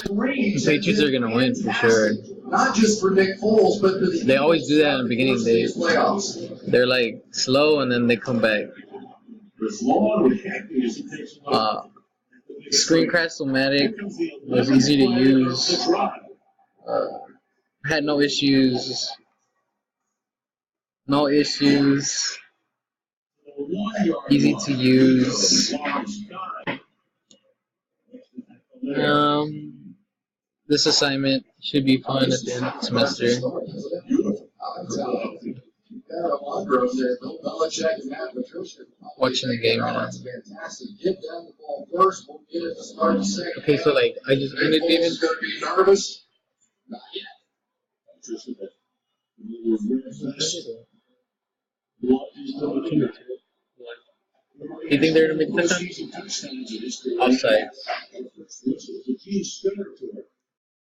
The Patriots are gonna win for sure. Not just for Nick Foles, but for the They always do that in the beginning. playoffs. They're like slow and then they come back. Screencast-O-Matic was easy to use. Had no issues. No issues. Easy to use. This assignment should be fun at the end of the semester. Watching the game right now. Okay, so like I just ended David. You think they're gonna make the touchdown? Offside.